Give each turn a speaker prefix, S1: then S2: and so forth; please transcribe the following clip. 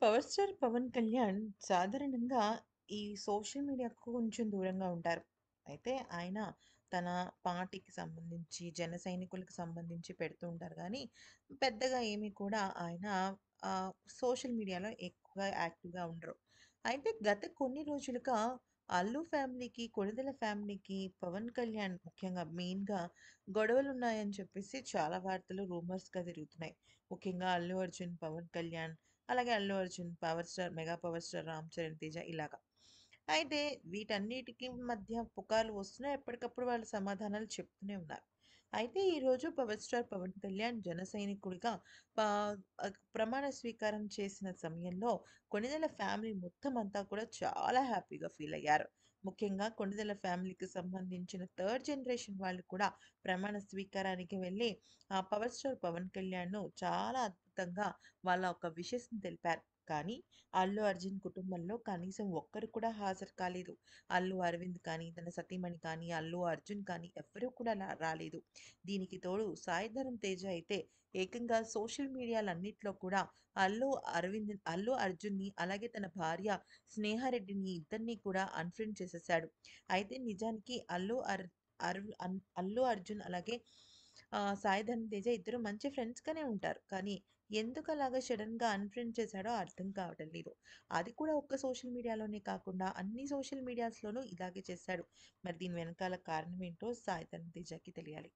S1: Power star Pawan Kalyan సాధారణంగా ఈ social మీడియాకు కొంచెం దూరంగా ఉంటారు. అయితే ఆయన తన పార్టీకి సంబంధించి, జన సైనికులకు సంబంధించి పెడుతూ ఉంటారు గానీ, పెద్దగా ఏమి కూడా ఆయన ఆహ్, సోషల్ మీడియాలో ఎక్కువగా యాక్టివ్‌గా ఉండరు. అయితే గత కొన్ని రోజులుగా అల్లు ఫ్యామిలీకి, కొణిదెల ఫ్యామిలీకి, పవన్ కళ్యాణ్ ముఖ్యంగా మెయిన్‌గా గొడవలున్నాయని చెప్పేసి చాలా వార్తలు రూమర్స్‌గా తిరుగుతున్నాయి. ముఖ్యంగా అల్లు అర్జున్, పవన్ కళ్యాణ్ అలాగే 'Allu Arjun', 'power star', 'mega power star' 'Ram Charan Teja' ఇలాగా. అయితే వీటన్నిటికి మధ్య పుకార్లు వస్తున్నాయి. ఎప్పటికప్పుడు వాళ్ళు సమాధానాలు చెప్తూనే ఉన్నారు. అయితే ఈరోజు 'పవర్ స్టార్' పవన్ కళ్యాణ్ జన సైనికుడిగా పా ప్రమాణ స్వీకారం చేసిన సమయంలో కొణిదెల ఫ్యామిలీ మొత్తం అంతా కూడా చాలా హ్యాపీగా ఫీల్ అయ్యారు. ముఖ్యంగా కొణిదెల ఫ్యామిలీకి సంబంధించిన థర్డ్ జనరేషన్ వాళ్ళు కూడా ప్రమాణ స్వీకారానికి వెళ్ళి 'పవర్ స్టార్' పవన్ కళ్యాణ్‌ను చాలా అద్భుతంగా వాళ్ళ ఒక విషెస్‌ని తెలిపారు. కానీ అల్లు అర్జున్ కుటుంబంలో కనీసం ఒక్కరు కూడా హాజరు కాలేదు. అల్లు అరవింద్ కానీ, తన సతీమణి కానీ, అల్లు అర్జున్ కానీ ఎవ్వరూ కూడా రాలేదు. దీనికి తోడు సాయి ధరమ్ తేజ అయితే ఏకంగా సోషల్ మీడియాలన్నిట్లో కూడా అల్లు అర్జున్‌ని అలాగే తన భార్య స్నేహారెడ్డిని ఇద్దరిని కూడా అన్‌ఫ్రెండ్ చేసేసాడు. అయితే నిజానికి అల్లు అర్జున్ అలాగే సాయి ధరమ్ తేజ ఇద్దరు మంచి ఫ్రెండ్స్‌గానే ఉంటారు. కానీ ఎందుకలాగా సడెన్‌గా అన్‌ఫ్రెండ్ చేశాడో అర్థం కావటం లేదు. అది కూడా ఒక్క సోషల్ మీడియాలోనే కాకుండా అన్ని సోషల్ మీడియాస్‌లోనూ ఇలాగే చేశాడు. మరి దీని వెనకాల కారణం ఏంటో సాయి ధరమ్ తేజకి తెలియాలి.